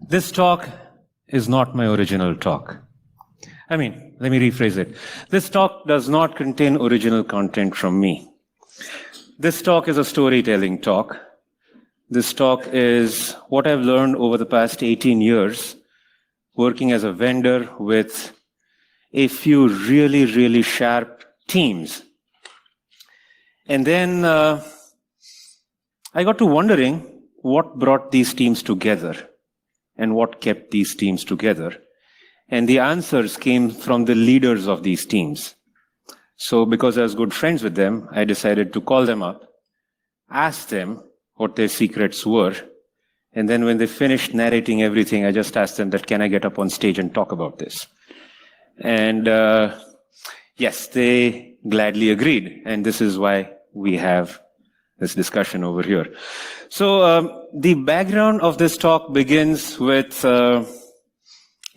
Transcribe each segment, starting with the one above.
This talk is not my original talk. Let me rephrase it. This talk does not contain original content from me. This talk is a storytelling talk. This talk is what I've learned over the past 18 years, working as a vendor with a few really, really sharp teams. And then I got to wondering what brought these teams together and what kept these teams together. And the answers came from the leaders of these teams. So because I was good friends with them, I decided to call them up, ask them what their secrets were. And then when they finished narrating everything, I just asked them that, can I get up on stage and talk about this? And yes, they gladly agreed. And this is why we have this discussion over here. So the background of this talk begins with a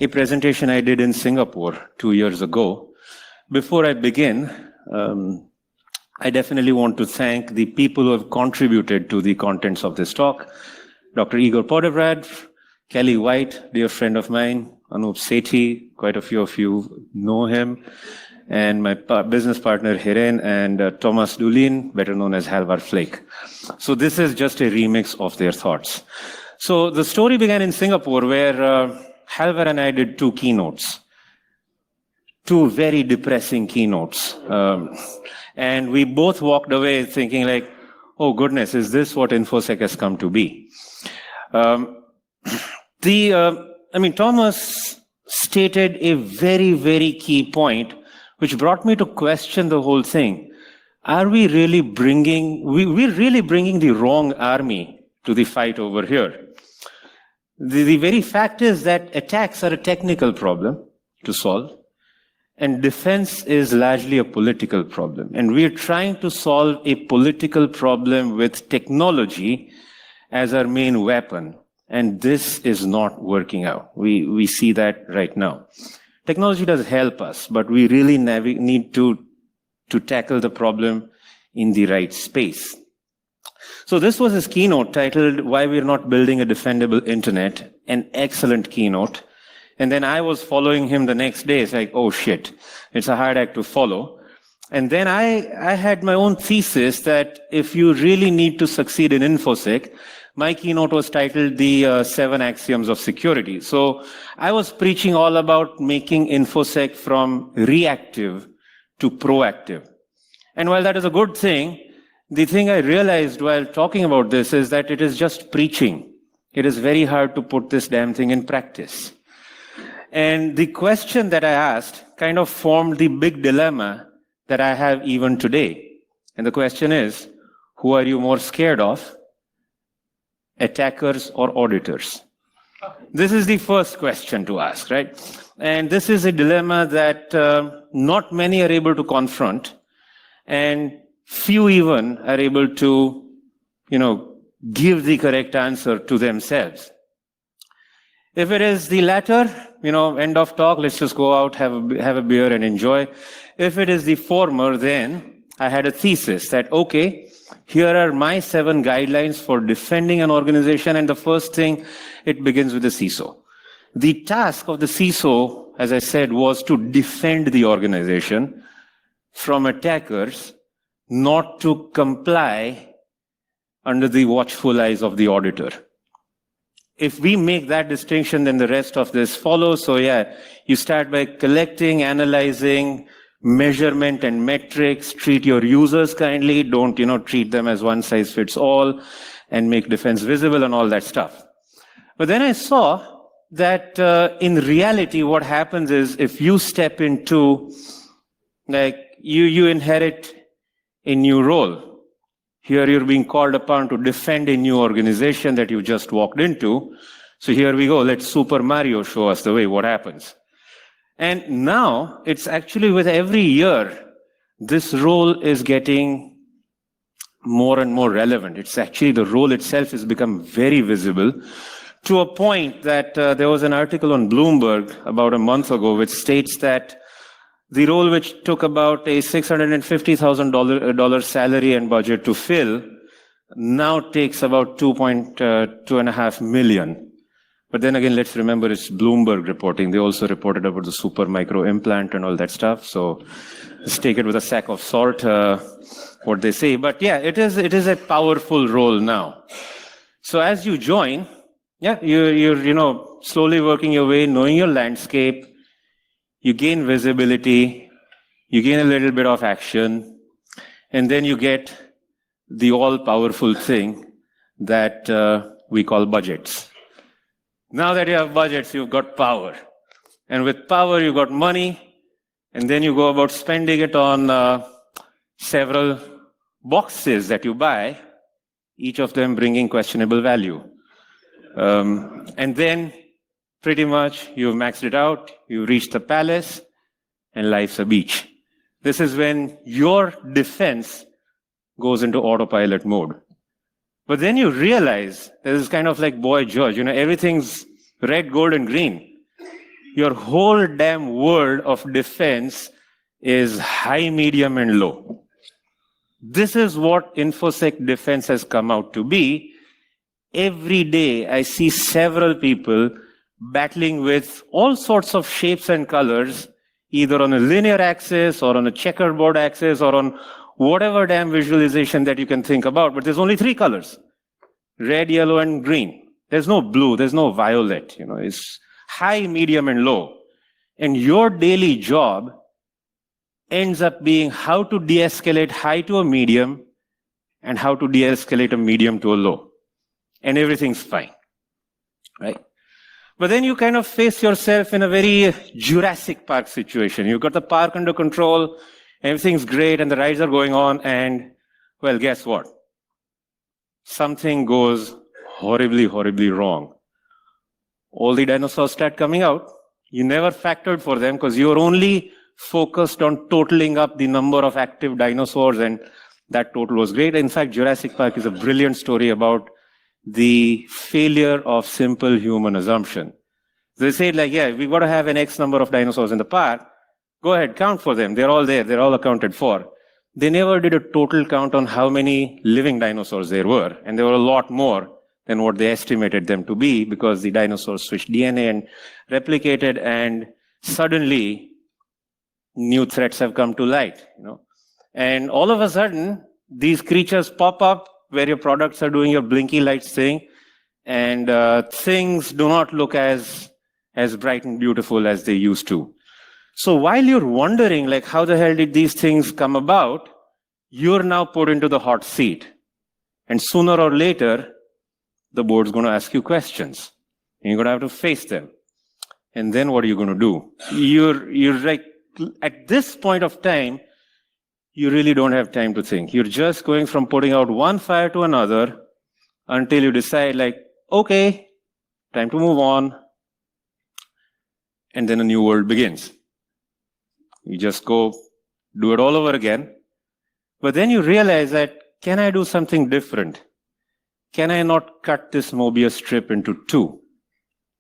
presentation I did in Singapore 2 years ago. Before I begin, I definitely want to thank the people who have contributed to the contents of this talk. Dr. Igor Podebrad, Kelly White, dear friend of mine, Anup Sethi, quite a few of you know him, and my business partner Hiren, and Thomas Dulin, better known as Halvar Flake. So this is just a remix of their thoughts. So the story began in Singapore where Halvar and I did two keynotes, two very depressing keynotes. And we both walked away thinking like, oh goodness, is this what InfoSec has come to be? Thomas stated a very, very key point, which brought me to question the whole thing. Are we really we're really bringing the wrong army to the fight over here? The very fact is that attacks are a technical problem to solve, and defense is largely a political problem. And we're trying to solve a political problem with technology as our main weapon. And this is not working out. We see that right now. Technology does help us, but we really need to tackle the problem in the right space. So this was his keynote titled, Why We're Not Building a Defendable Internet, an excellent keynote. And then I was following him the next day. It's like, oh shit, it's a hard act to follow. And then I had my own thesis that if you really need to succeed in InfoSec, my keynote was titled The 7 Axioms of Security. So I was preaching all about making InfoSec from reactive to proactive. And while that is a good thing, the thing I realized while talking about this is that it is just preaching. It is very hard to put this damn thing in practice. And the question that I asked kind of formed the big dilemma that I have even today. And the question is, who are you more scared of? Attackers or auditors? This is the first question to ask, right? And this is a dilemma that not many are able to confront, and few even are able to, give the correct answer to themselves. If it is the latter, end of talk, let's just go out, have a beer and enjoy. If it is the former, then I had a thesis that, okay, here are my 7 guidelines for defending an organization. And the first thing, it begins with the CISO. The task of the CISO, as I said, was to defend the organization from attackers, not to comply under the watchful eyes of the auditor. If we make that distinction, then the rest of this follows. So yeah, you start by collecting, analyzing, measurement and metrics, treat your users kindly, don't, treat them as one size fits all, and make defense visible and all that stuff. But then I saw that in reality, what happens is if you step into, you inherit a new role. Here you're being called upon to defend a new organization that you just walked into. So here we go, let Super Mario show us the way, what happens. And now, it's actually with every year, this role is getting more and more relevant. It's actually, the role itself has become very visible to a point that there was an article on Bloomberg about a month ago which states that the role which took about a $650,000 salary and budget to fill now takes about 2.5 million. But then again, let's remember it's Bloomberg reporting. They also reported about the super micro implant and all that stuff. So let's take it with a sack of salt, what they say. But yeah, it is a powerful role now. So as you join, yeah, you're slowly working your way, knowing your landscape. You gain visibility. You gain a little bit of action. And then you get the all-powerful thing that we call budgets. Now that you have budgets, you've got power. And with power, you've got money. And then you go about spending it on several boxes that you buy, each of them bringing questionable value. And then pretty much you've maxed it out, you've reached the palace, and life's a beach. This is when your defense goes into autopilot mode. But then you realize this is kind of like Boy George, everything's red, gold, and green. Your whole damn world of defense is high, medium, and low. This is what InfoSec defense has come out to be. Every day I see several people battling with all sorts of shapes and colors, either on a linear axis or on a checkerboard axis or on whatever damn visualization that you can think about, but there's only 3 colors, red, yellow, and green. There's no blue, there's no violet, it's high, medium, and low. And your daily job ends up being how to de-escalate high to a medium and how to de-escalate a medium to a low. And everything's fine, right? But then you kind of face yourself in a very Jurassic Park situation. You've got the park under control, everything's great, and the rides are going on, and, well, guess what? Something goes horribly, horribly wrong. All the dinosaurs start coming out. You never factored for them because you're only focused on totaling up the number of active dinosaurs, and that total was great. In fact, Jurassic Park is a brilliant story about the failure of simple human assumption. They said, yeah, we've got to have an X number of dinosaurs in the park. Go ahead, count for them. They're all there. They're all accounted for. They never did a total count on how many living dinosaurs there were. And there were a lot more than what they estimated them to be because the dinosaurs switched DNA and replicated, and suddenly new threats have come to light. And all of a sudden, these creatures pop up where your products are doing your blinky lights thing, and things do not look as bright and beautiful as they used to. So while you're wondering, how the hell did these things come about, you're now put into the hot seat. And sooner or later, the board's going to ask you questions. And you're going to have to face them. And then what are you going to do? You're at this point of time, you really don't have time to think. You're just going from putting out one fire to another until you decide, okay, time to move on. And then a new world begins. You just go do it all over again. But then you realize that, can I do something different? Can I not cut this Mobius strip into 2?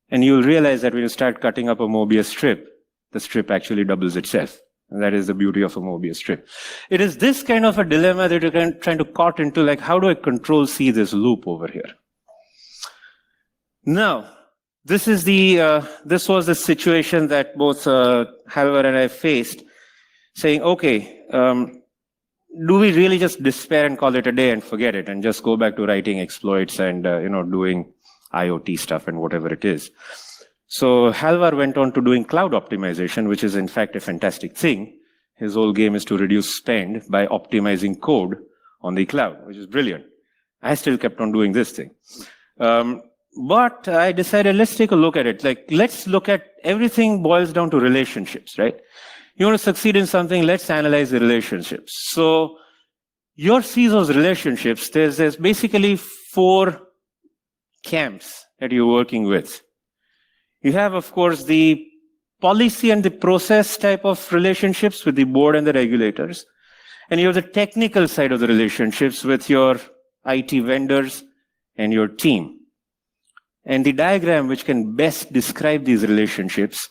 And you'll realize that when you start cutting up a Mobius strip, the strip actually doubles itself. And that is the beauty of a Mobius strip. It is this kind of a dilemma that you're trying to caught into, how do I control C this loop over here? Now, this was the situation that both Halvar and I faced, saying, okay, do we really just despair and call it a day and forget it and just go back to writing exploits and doing IoT stuff and whatever it is? So Halvar went on to doing cloud optimization, which is in fact a fantastic thing. His whole game is to reduce spend by optimizing code on the cloud, which is brilliant. I still kept on doing this thing. But I decided, let's take a look at it. Let's look at everything boils down to relationships, right? You want to succeed in something, let's analyze the relationships. So your CISO's relationships, there's basically 4 camps that you're working with. You have, of course, the policy and the process type of relationships with the board and the regulators. And you have the technical side of the relationships with your IT vendors and your team. And the diagram which can best describe these relationships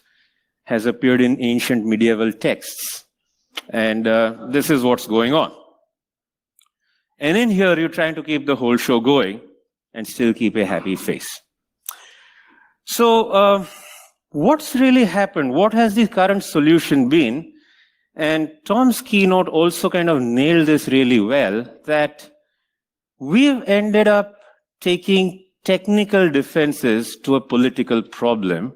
has appeared in ancient medieval texts. And this is what's going on. And in here, you're trying to keep the whole show going and still keep a happy face. So what's really happened? What has the current solution been? And Tom's keynote also kind of nailed this really well, that we've ended up taking technical defenses to a political problem.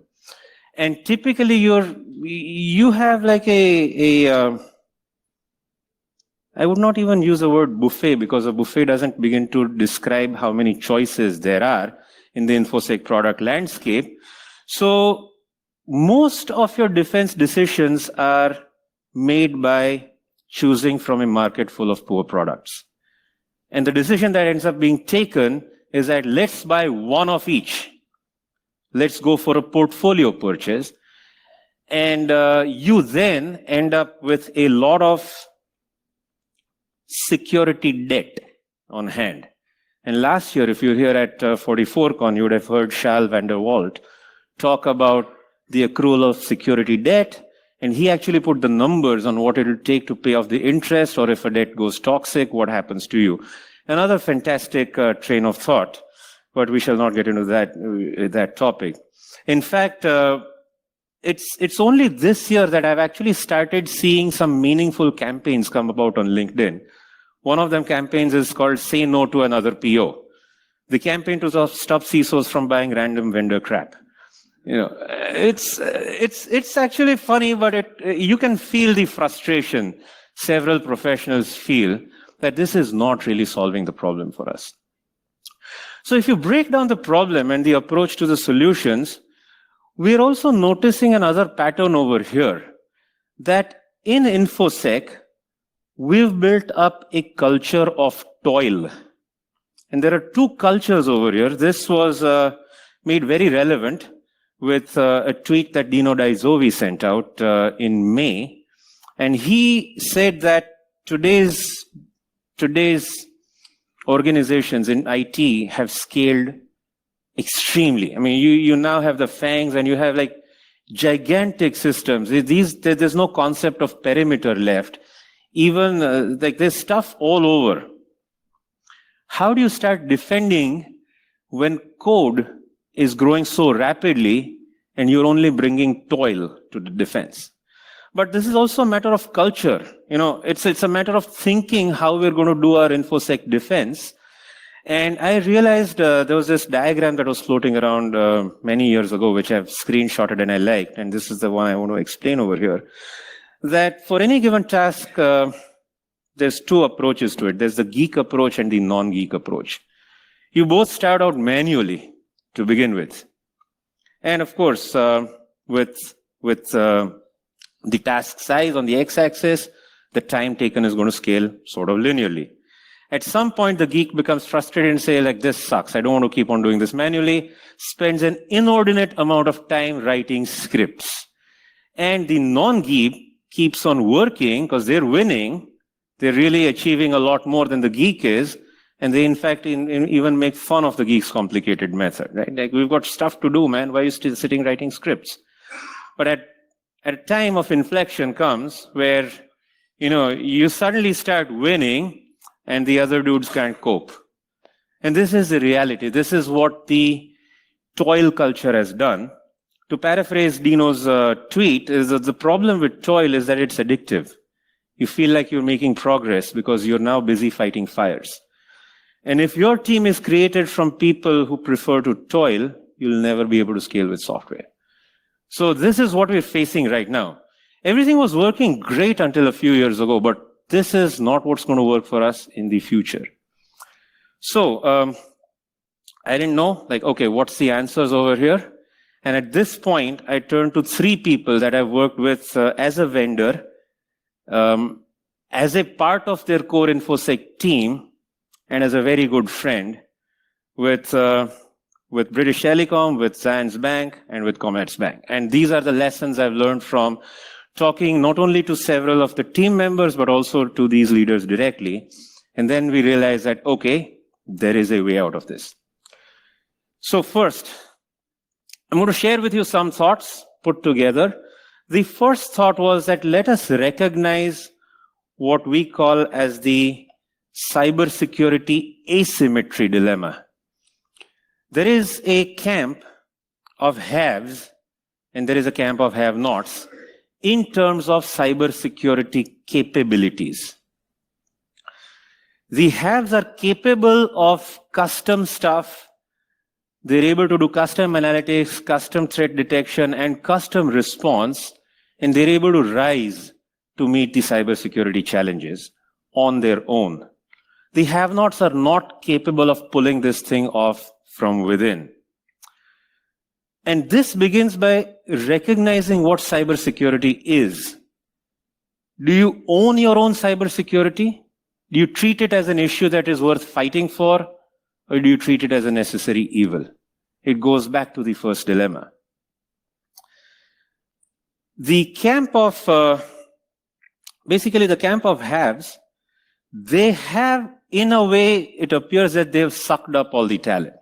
And typically you have like I would not even use the word buffet, because a buffet doesn't begin to describe how many choices there are in the InfoSec product landscape. So most of your defense decisions are made by choosing from a market full of poor products. And the decision that ends up being taken is that let's buy one of each. Let's go for a portfolio purchase. And you then end up with a lot of security debt on hand. And last year, if you're here at 44Con, you would have heard Shah van der Walt talk about the accrual of security debt. And he actually put the numbers on what it will take to pay off the interest, or if a debt goes toxic, what happens to you. Another fantastic train of thought, but we shall not get into that topic. In fact, it's only this year that I've actually started seeing some meaningful campaigns come about on LinkedIn. One of them campaigns is called Say No to Another PO. The campaign to stop CISOs from buying random vendor crap. You know, it's actually funny, but you can feel the frustration several professionals feel that this is not really solving the problem for us. So if you break down the problem and the approach to the solutions, we're also noticing another pattern over here, that in InfoSec, we've built up a culture of toil. And there are two cultures over here. This was made very relevant with a tweet that Dino Daizovi sent out in May. And he said that today's organizations in IT have scaled extremely. I mean, you now have the FANGs and you have like gigantic systems. There's no concept of perimeter left. Even like there's stuff all over. How do you start defending when code is growing so rapidly and you're only bringing toil to the defense? But this is also a matter of culture. You know, it's a matter of thinking how we're going to do our InfoSec defense. And I realized there was this diagram that was floating around many years ago, which I've screenshotted and I liked. And this is the one I want to explain over here. That for any given task, there's two approaches to it. There's the geek approach and the non-geek approach. You both start out manually to begin with. And of course, with the task size on the x-axis, the time taken is going to scale sort of linearly. At some point, the geek becomes frustrated and say, like, this sucks. I don't want to keep on doing this manually. Spends an inordinate amount of time writing scripts. And the non-geek keeps on working because they're winning. They're really achieving a lot more than the geek is. And they, in fact, even make fun of the geek's complicated method, right? Like, we've got stuff to do, man. Why are you still sitting writing scripts? But at a time of inflection comes where, you know, you suddenly start winning and the other dudes can't cope. And this is the reality. This is what the toil culture has done. To paraphrase Dino's tweet, is that the problem with toil is that it's addictive. You feel like you're making progress because you're now busy fighting fires. And if your team is created from people who prefer to toil, you'll never be able to scale with software. So this is what we're facing right now. Everything was working great until a few years ago, but this is not what's going to work for us in the future. So I didn't know, like, okay, what's the answers over here? And at this point, I turned to three people that I've worked with as a vendor, as a part of their core InfoSec team, and as a very good friend with British Telecom, with Zions Bank, and with Commerzbank. And these are the lessons I've learned from talking not only to several of the team members, but also to these leaders directly. And then we realized that, okay, there is a way out of this. So first, I'm going to share with you some thoughts put together. The first thought was that let us recognize what we call as the cybersecurity asymmetry dilemma. There is a camp of haves and there is a camp of have-nots in terms of cybersecurity capabilities. The haves are capable of custom stuff. They're able to do custom analytics, custom threat detection, and custom response, and they're able to rise to meet the cybersecurity challenges on their own. The have-nots are not capable of pulling this thing off from within. And this begins by recognizing what cybersecurity is. Do you own your own cybersecurity? Do you treat it as an issue that is worth fighting for? Or do you treat it as a necessary evil? It goes back to the first dilemma. The camp of, basically the camp of haves, they have, in a way, it appears that they've sucked up all the talent.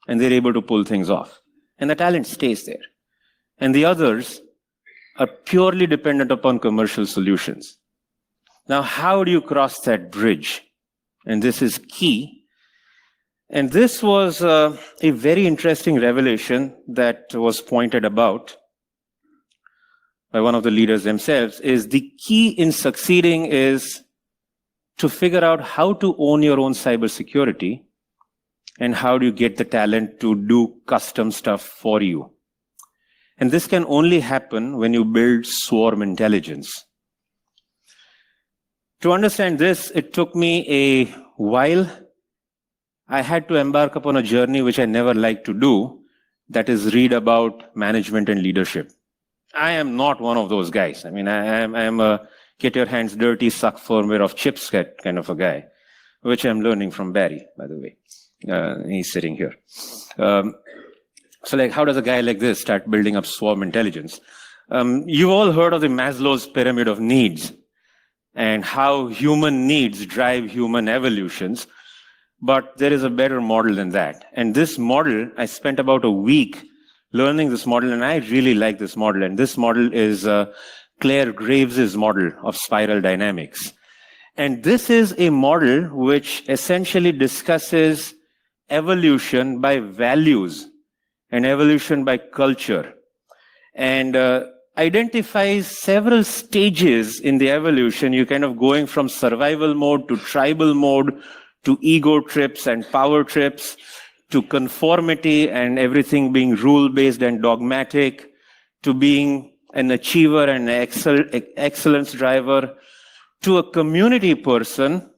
And they're able to pull things off. And the talent stays there. And the others are purely dependent upon commercial solutions. Now, how do you cross that bridge? And this is key. And this was a very interesting revelation that was pointed about by one of the leaders themselves, is the key in succeeding is to figure out how to own your own cybersecurity and how do you get the talent to do custom stuff for you. And this can only happen when you build swarm intelligence. To understand this, it took me a while. I had to embark upon a journey which I never liked to do, that is read about management and leadership. I am not one of those guys. I mean, I am a get your hands dirty, suck firmware of chips kind of a guy, which I'm learning from Barry, by the way. He's sitting here. So like, how does a guy like this start building up swarm intelligence? You've all heard of the Maslow's pyramid of needs and how human needs drive human evolutions. But there is a better model than that. And this model, I spent about a week learning this model, and I really like this model. And this model is Claire Graves' model of spiral dynamics. And this is a model which essentially discusses evolution by values and evolution by culture, and identifies several stages in the evolution. You're kind of going from survival mode to tribal mode, to ego trips and power trips, to conformity and everything being rule-based and dogmatic, to being an achiever and an excellence driver, to a community person.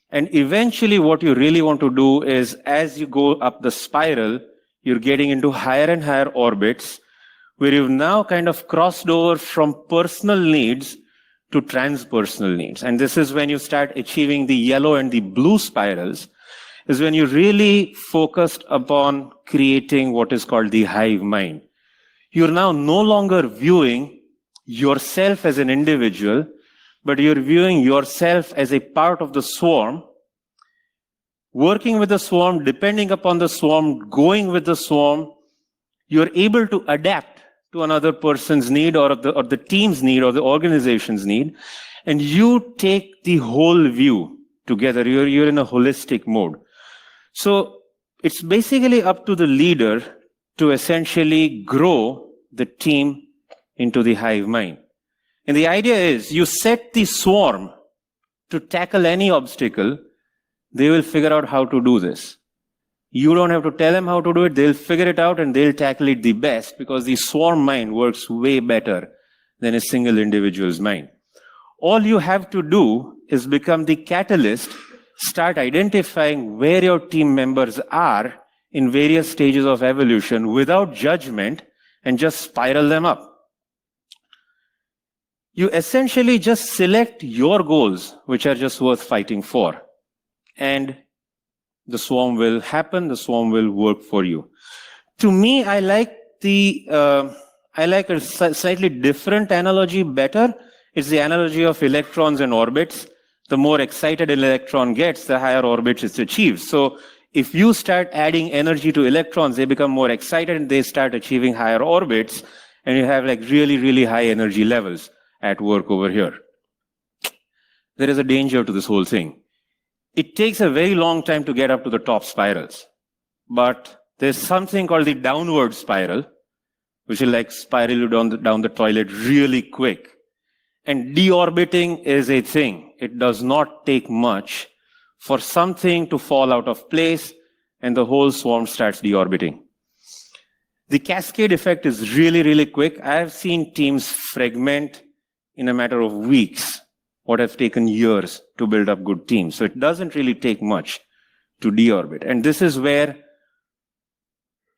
And eventually what you really want to do is, as you go up the spiral, you're getting into higher and higher orbits, where you've now kind of crossed over from personal needs to transpersonal needs. And this is when you start achieving the yellow and the blue spirals, is when you're really focused upon creating what is called the hive mind. You're now no longer viewing yourself as an individual, but you're viewing yourself as a part of the swarm, working with the swarm, depending upon the swarm, going with the swarm. You're able to adapt to another person's need or the team's need or the organization's need, and you take the whole view together. You're in a holistic mode. So it's basically up to the leader to essentially grow the team into the hive mind. And the idea is, you set the swarm to tackle any obstacle, they will figure out how to do this. You don't have to tell them how to do it, they'll figure it out and they'll tackle it the best, because the swarm mind works way better than a single individual's mind. All you have to do is become the catalyst, start identifying where your team members are in various stages of evolution without judgment, and just spiral them up. You essentially just select your goals, which are just worth fighting for. And the swarm will happen, the swarm will work for you. To me, I like a slightly different analogy better. It's the analogy of electrons and orbits. The more excited an electron gets, the higher orbits it achieves. So if you start adding energy to electrons, they become more excited and they start achieving higher orbits, and you have like really, really high energy levels at work over here. There is a danger to this whole thing. it takes a very long time to get up to the top spirals. But there's something called the downward spiral, which will like spiral you down the toilet really quick. And deorbiting is a thing. It does not take much for something to fall out of place and the whole swarm starts deorbiting. The cascade effect is really, really quick. I have seen teams fragment in a matter of weeks what have taken years to build up good teams. So it doesn't really take much to deorbit. And this is where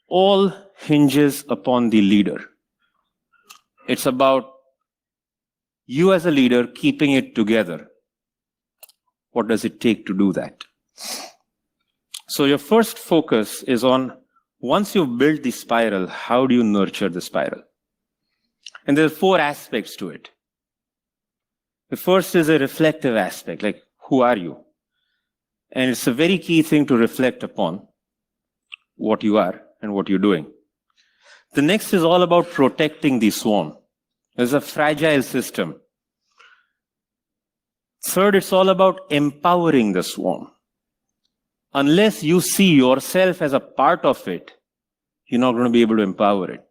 all hinges upon the leader. It's about you as a leader keeping it together. What does it take to do that? So your first focus is on, once you've built the spiral, how do you nurture the spiral? And there are 4 aspects to it. The first is a reflective aspect, like who are you? And it's a very key thing to reflect upon what you are and what you're doing. The next is all about protecting the swarm. It's a fragile system. Third, it's all about empowering the swarm. Unless you see yourself as a part of it, you're not going to be able to empower it.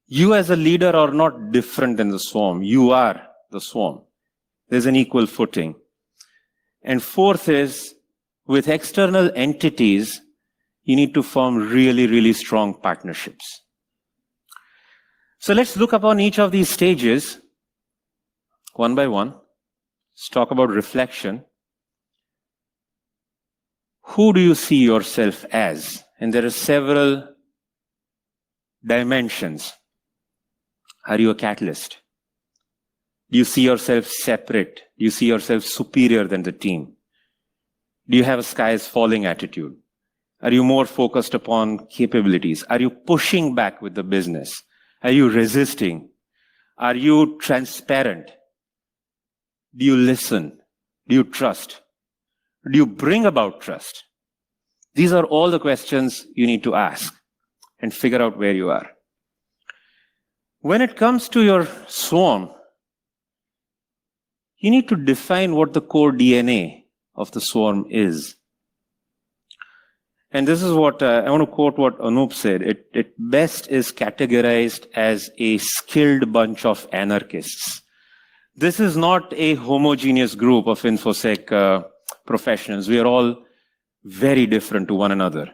You as a leader are not different than the swarm. You are the swarm. There's an equal footing. And fourth is, with external entities, you need to form really, really strong partnerships. So let's look upon each of these stages one by one. Let's talk about reflection. Who do you see yourself as? And there are several dimensions. Are you a catalyst? Do you see yourself separate? Do you see yourself superior than the team? Do you have a sky is falling attitude? Are you more focused upon capabilities? Are you pushing back with the business? Are you resisting? Are you transparent? Do you listen? Do you trust? Do you bring about trust? These are all the questions you need to ask and figure out where you are. When it comes to your swarm, you need to define what the core DNA of the swarm is. And this is what I want to quote what Anup said. It best is categorized as a skilled bunch of anarchists. This is not a homogeneous group of InfoSec professionals. We are all very different to one another.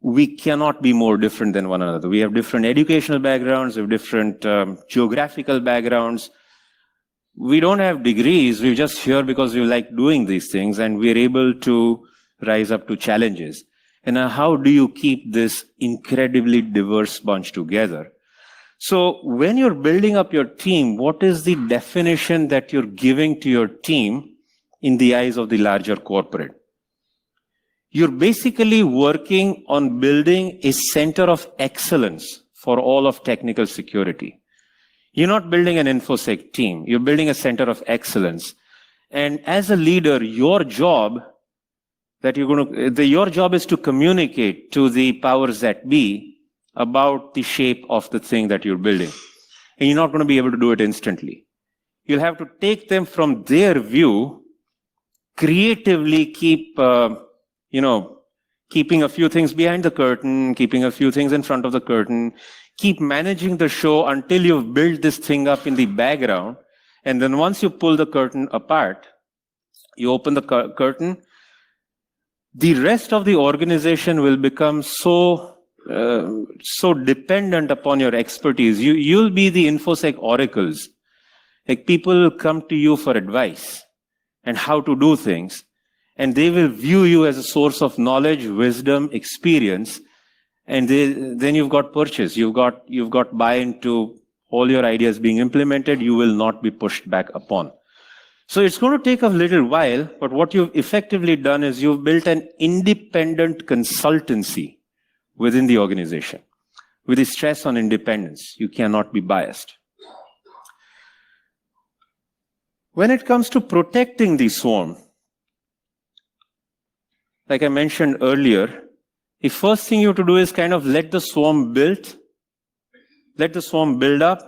We cannot be more different than one another. We have different educational backgrounds, we have different geographical backgrounds. We don't have degrees, we're just here because we like doing these things and we're able to rise up to challenges. And how do you keep this incredibly diverse bunch together? So when you're building up your team, what is the definition that you're giving to your team in the eyes of the larger corporate? You're basically working on building a center of excellence for all of technical security. You're not building an InfoSec team. You're building a center of excellence. And as a leader, your job your job is to communicate to the powers that be about the shape of the thing that you're building. And you're not going to be able to do it instantly. You'll have to take them from their view, creatively keep, keeping a few things behind the curtain, keeping a few things in front of the curtain, keep managing the show until you've built this thing up in the background. And then once you pull the curtain apart, you open the curtain, the rest of the organization will become so dependent upon your expertise. You'll be the InfoSec oracles. Like people will come to you for advice and how to do things. And they will view you as a source of knowledge, wisdom, experience. And then you've got purchase. You've got buy-in to all your ideas being implemented. You will not be pushed back upon. So it's going to take a little while, but what you've effectively done is you've built an independent consultancy within the organization. With the stress on independence, you cannot be biased. When it comes to protecting the swarm, like I mentioned earlier, the first thing you have to do is kind of let the swarm build up,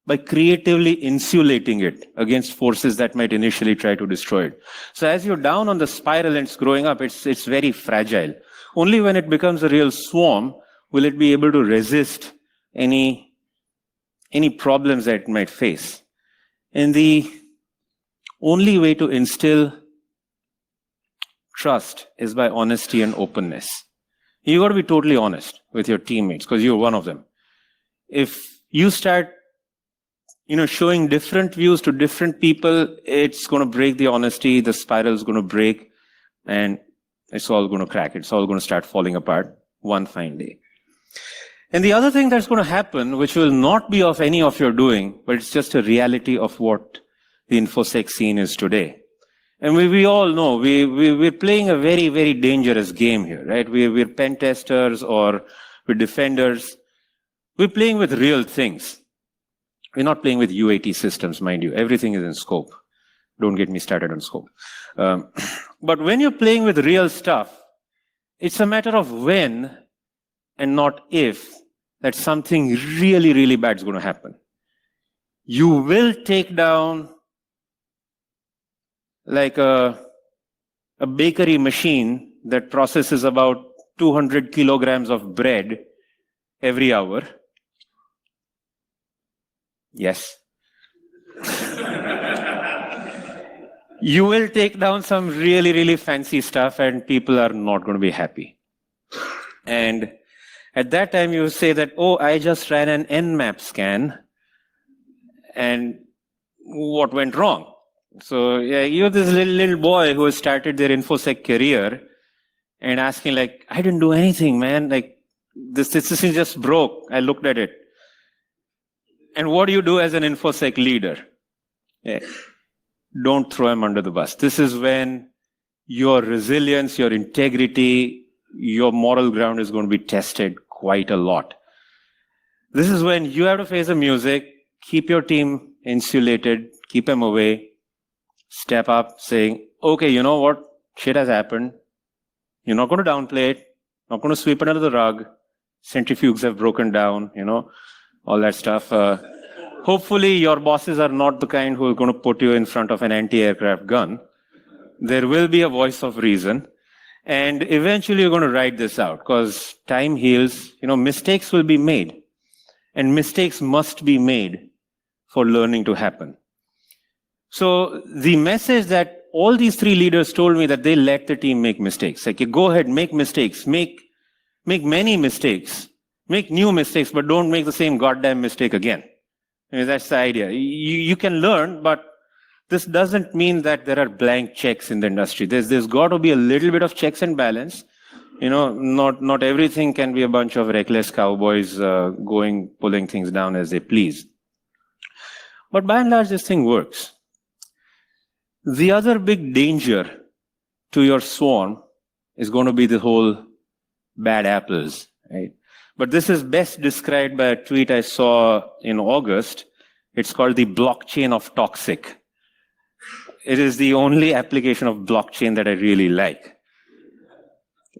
by creatively insulating it against forces that might initially try to destroy it. So as you're down on the spiral and it's growing up, it's very fragile. Only when it becomes a real swarm will it be able to resist any problems that it might face. And the only way to instill trust is by honesty and openness. You got to be totally honest with your teammates because you're one of them. If you start, showing different views to different people, it's going to break the honesty, the spiral is going to break, and it's all going to crack. It's all going to start falling apart one fine day. And the other thing that's going to happen, which will not be of any of your doing, but it's just a reality of what the InfoSec scene is today. And we all know we're playing a very, very dangerous game here, right? We're pen testers or we're defenders. We're playing with real things. We're not playing with UAT systems, mind you. Everything is in scope. Don't get me started on scope. But when you're playing with real stuff, it's a matter of when and not if that something really, really bad is going to happen. You will take down like a bakery machine that processes about 200 kilograms of bread every hour. Yes. You will take down some really, really fancy stuff and people are not going to be happy. And at that time you say that, oh, I just ran an Nmap scan and what went wrong? So yeah, you're this little boy who has started their InfoSec career and asking like, I didn't do anything, man. Like this thing just broke. I looked at it. And what do you do as an InfoSec leader? Yeah. Don't throw him under the bus. This is when your resilience, your integrity, your moral ground is going to be tested quite a lot. This is when you have to face the music, keep your team insulated, keep them away, step up saying, okay, you know what? Shit has happened. You're not going to downplay it, not going to sweep it under the rug. Centrifuges have broken down, all that stuff. Hopefully your bosses are not the kind who are going to put you in front of an anti-aircraft gun. There will be a voice of reason. And eventually you're going to ride this out because time heals. Mistakes will be made. And mistakes must be made for learning to happen. So the message that all these three leaders told me that they let the team make mistakes. Like, go ahead, make mistakes, make many mistakes, make new mistakes, but don't make the same goddamn mistake again. That's the idea. You can learn, but this doesn't mean that there are blank checks in the industry. There's got to be a little bit of checks and balance. Not everything can be a bunch of reckless cowboys pulling things down as they please. But by and large, this thing works. The other big danger to your swarm is going to be the whole bad apples, right? But this is best described by a tweet I saw in August. It's called the blockchain of toxic. It is the only application of blockchain that I really like.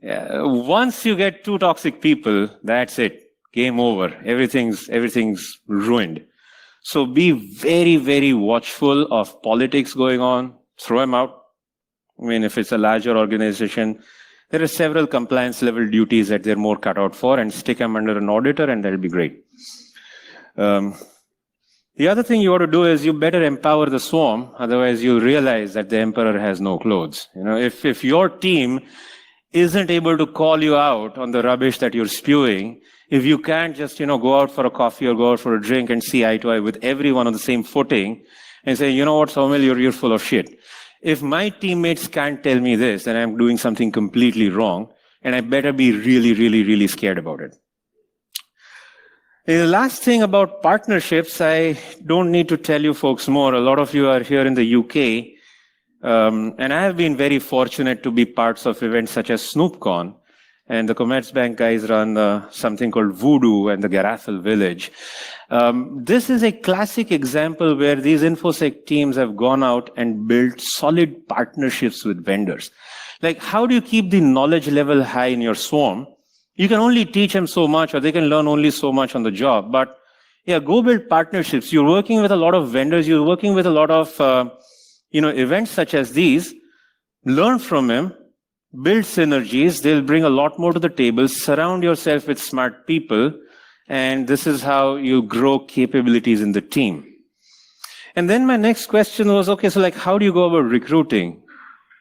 Once you get two toxic people, that's it. Game over. Everything's ruined. So be very, very watchful of politics going on. Throw them out. If it's a larger organization, there are several compliance level duties that they're more cut out for, and stick them under an auditor and that'll be great. The other thing you ought to do is you better empower the swarm, otherwise you'll realize that the emperor has no clothes. If your team isn't able to call you out on the rubbish that you're spewing, if you can't just, go out for a coffee or go out for a drink and see eye to eye with everyone on the same footing and say, you know what, Saumil, you're full of shit. If my teammates can't tell me this, then I'm doing something completely wrong, and I better be really, really, really scared about it. And the last thing about partnerships, I don't need to tell you folks more. A lot of you are here in the UK, and I have been very fortunate to be parts of events such as SnoopCon, and the Commerzbank guys run something called Voodoo and the Garafel Village. This is a classic example where these InfoSec teams have gone out and built solid partnerships with vendors. Like, how do you keep the knowledge level high in your swarm? You can only teach them so much, or they can learn only so much on the job. But Yeah, go build partnerships. You're working with a lot of vendors. You're working with a lot of events such as these. Learn from them, build synergies. They'll bring a lot more to the table. Surround yourself with smart people. And this is how you grow capabilities in the team. And then my next question was, okay, so like, how do you go about recruiting?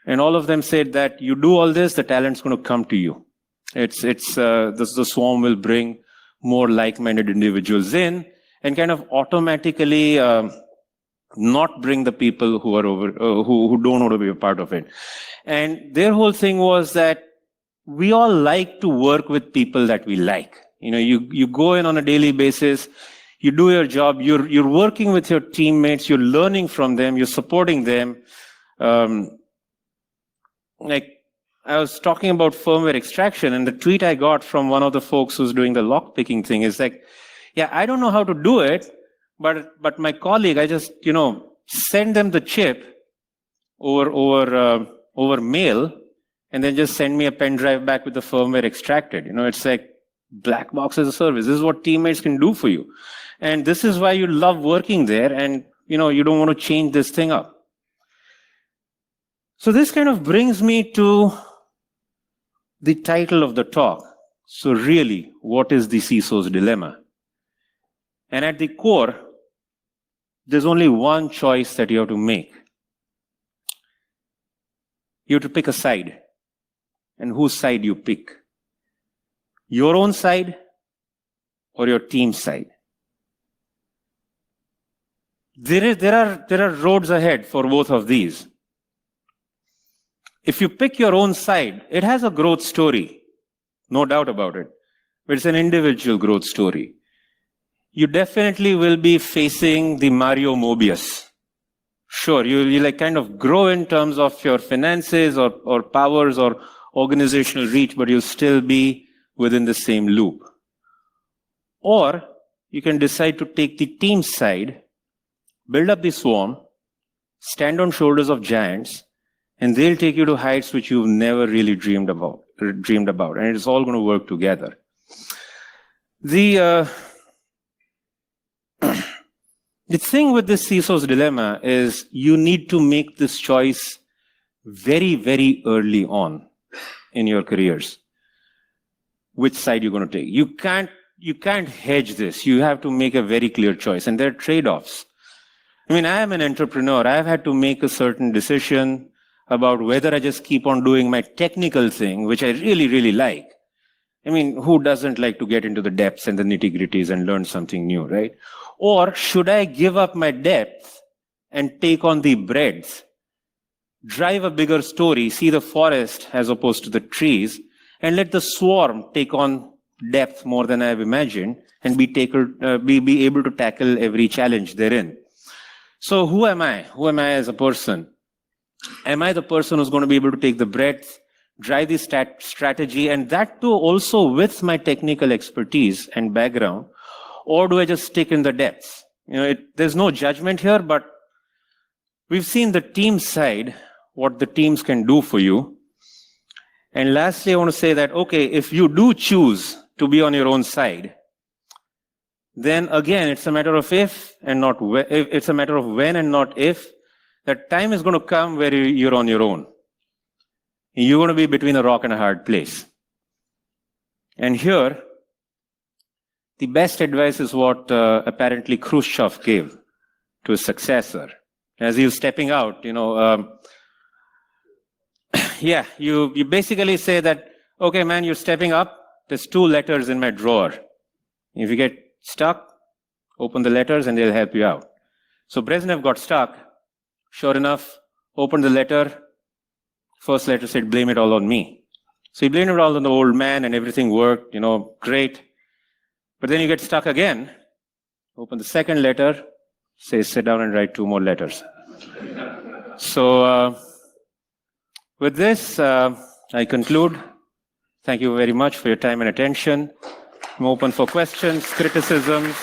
And all of them said that you do all this, the talent's going to come to you. The swarm will bring more like-minded individuals in and kind of automatically not bring the people who are who don't want to be a part of it. And their whole thing was that we all like to work with people that we like. You go in on a daily basis, you do your job, you're working with your teammates, you're learning from them, you're supporting them. Like I was talking about firmware extraction, and the tweet I got from one of the folks who's doing the lock-picking thing is like, yeah, I don't know how to do it, but my colleague, I just, send them the chip over mail, and then just send me a pen drive back with the firmware extracted. It's like black box as a service. This is what teammates can do for you. And this is why you love working there, and you don't want to change this thing up. So this kind of brings me to the title of the talk. So really, what is the CISO's dilemma? And at the core, there's only one choice that you have to make. You have to pick a side. And whose side you pick? Your own side or your team's side? There are roads ahead for both of these. If you pick your own side, it has a growth story, no doubt about it. But it's an individual growth story. You definitely will be facing the Mario Mobius. Sure, you like kind of grow in terms of your finances or powers or organizational reach, but you'll still be within the same loop. Or you can decide to take the team side, build up the swarm, stand on shoulders of giants, and they'll take you to heights which you've never really dreamed about. And it's all going to work together. The thing with this CISO's dilemma is you need to make this choice very, very early on in your careers. Which side you're going to take. You can't hedge this. You have to make a very clear choice. And there are trade-offs. I mean, I am an entrepreneur. I've had to make a certain decision about whether I just keep on doing my technical thing, which I really, really like. I mean, who doesn't like to get into the depths and the nitty-gritties and learn something new, right? Or should I give up my depth and take on the breadth, drive a bigger story, see the forest as opposed to the trees, and let the swarm take on depth more than I've imagined and be able to tackle every challenge therein? So who am I? Who am I as a person? Am I the person who's going to be able to take the breadth, drive the strategy, and that too also with my technical expertise and background? Or do I just stick in the depths? There's no judgment here, but we've seen the team side, what the teams can do for you. And lastly, I want to say that, okay, if you do choose to be on your own side, then again, it's a matter of if and not when. It's a matter of when and not if. That time is going to come where you're on your own. You're going to be between a rock and a hard place. And here, the best advice is what apparently Khrushchev gave to his successor. As he was stepping out, you basically say that, okay, man, you're stepping up. There's 2 letters in my drawer. If you get stuck, open the letters and they'll help you out. So Brezhnev got stuck. Sure enough, opened the letter. First letter said, blame it all on me. So he blamed it all on the old man and everything worked, great. But then you get stuck again. Open the second letter, says sit down and write 2 more letters. So with this, I conclude. Thank you very much for your time and attention. I'm open for questions, criticisms,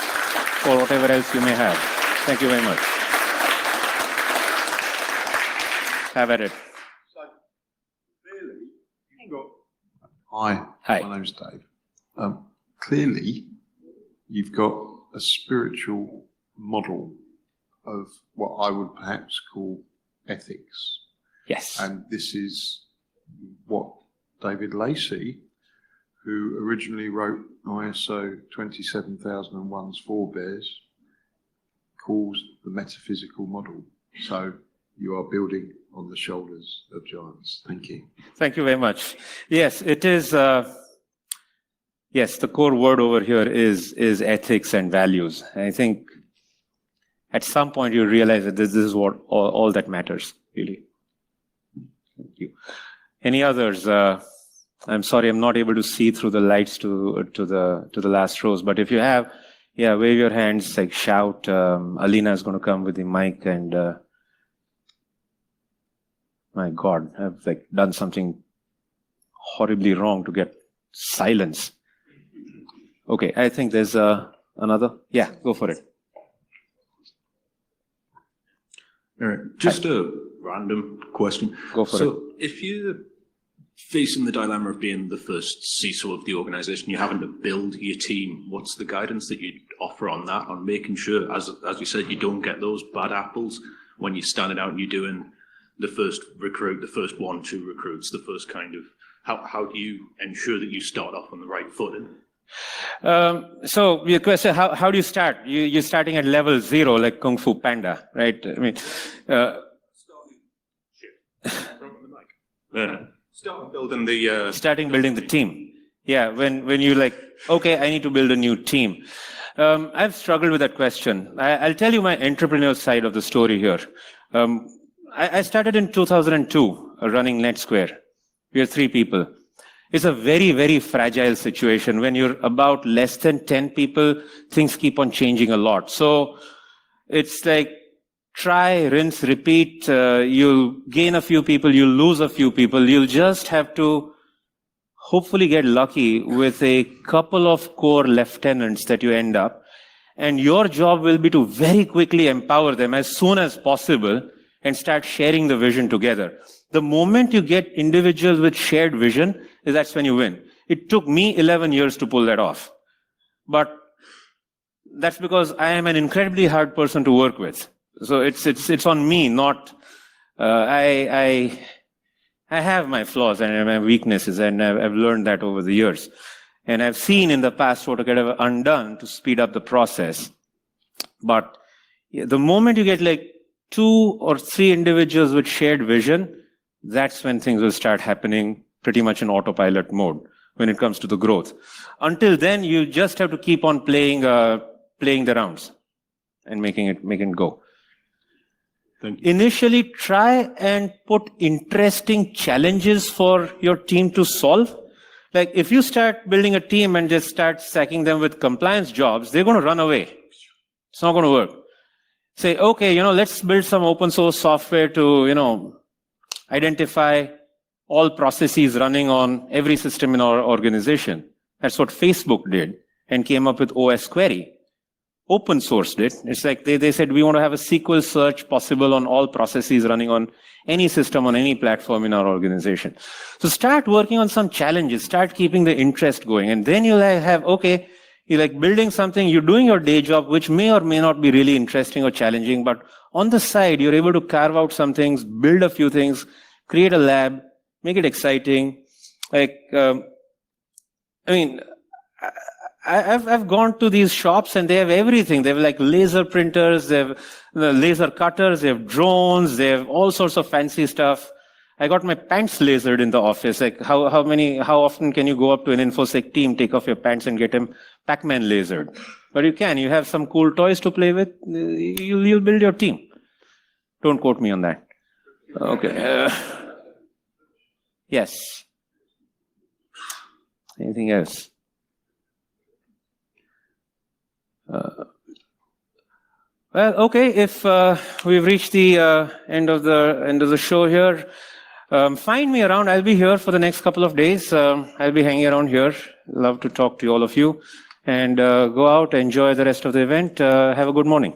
or whatever else you may have. Thank you very much. Have at it. So, clearly, you've got... Hi, my name's Dave. Clearly, you've got a spiritual model of what I would perhaps call ethics. Yes. And this is what David Lacey, who originally wrote ISO 27001's forebears, calls the metaphysical model. So you are building on the shoulders of giants. Thank you. Thank you very much. Yes, it is. Yes, the core word over here is ethics and values. I think at some point you realize that this is what all that matters, really. Thank you. Any others? I'm sorry, I'm not able to see through the lights to the last rows. But if you have, yeah, wave your hands, like shout. Alina is going to come with the mic, and my God, I've like done something horribly wrong to get silence. Okay, I think there's another. Yeah, go for it. All right, just a random question. Go for it. So if you're facing the dilemma of being the first CISO of the organization, you're having to build your team, what's the guidance that you'd offer on that, on making sure, as you said, you don't get those bad apples when you're standing out and you're doing the first recruit, the first 1-2 recruits, the first kind of, how do you ensure that you start off on the right footing? So your question, how do you start? You're starting at level 0, like Kung Fu Panda, right? I mean, Start building the starting building the team. Yeah, when you like, okay, I need to build a new team. I've struggled with that question. I'll tell you my entrepreneurial side of the story here. I started in 2002 running NetSquare. We are 3 people. It's a very, very fragile situation. When you're about less than 10 people, things keep on changing a lot. So it's like try, rinse, repeat. You'll gain a few people, you'll lose a few people. You'll just have to hopefully get lucky with a couple of core lieutenants that you end up. And your job will be to very quickly empower them as soon as possible and start sharing the vision together. The moment you get individuals with shared vision, that's when you win. It took me 11 years to pull that off. But that's because I am an incredibly hard person to work with. So it's on me, not, I have my flaws and my weaknesses, and I've learned that over the years. And I've seen in the past what I could have undone to speed up the process. But the moment you get like 2 or 3 individuals with shared vision, that's when things will start happening pretty much in autopilot mode when it comes to the growth. Until then, you just have to keep on playing the rounds and making it go. Thank you. Initially, try and put interesting challenges for your team to solve. Like if you start building a team and just start stacking them with compliance jobs, they're going to run away. It's not going to work. Say, okay, let's build some open source software to, identify all processes running on every system in our organization. That's what Facebook did and came up with OS Query. Open sourced it. It's like they said, we want to have a SQL search possible on all processes running on any system, on any platform in our organization. So start working on some challenges, start keeping the interest going. And then you'll have, okay, you're like building something, you're doing your day job, which may or may not be really interesting or challenging, but on the side, you're able to carve out some things, build a few things, create a lab, make it exciting. Like, I've gone to these shops and they have everything. They have like laser printers, they have laser cutters, they have drones, they have all sorts of fancy stuff. I got my pants lasered in the office. Like how often can you go up to an InfoSec team, take off your pants and get him Pac-Man lasered? But you can. You have some cool toys to play with. You'll build your team. Don't quote me on that. Okay. Yes. Anything else? Well, okay. If we've reached the end of the show here, find me around. I'll be here for the next couple of days. I'll be hanging around here. Love to talk to all of you, and go out, enjoy the rest of the event. Have a good morning.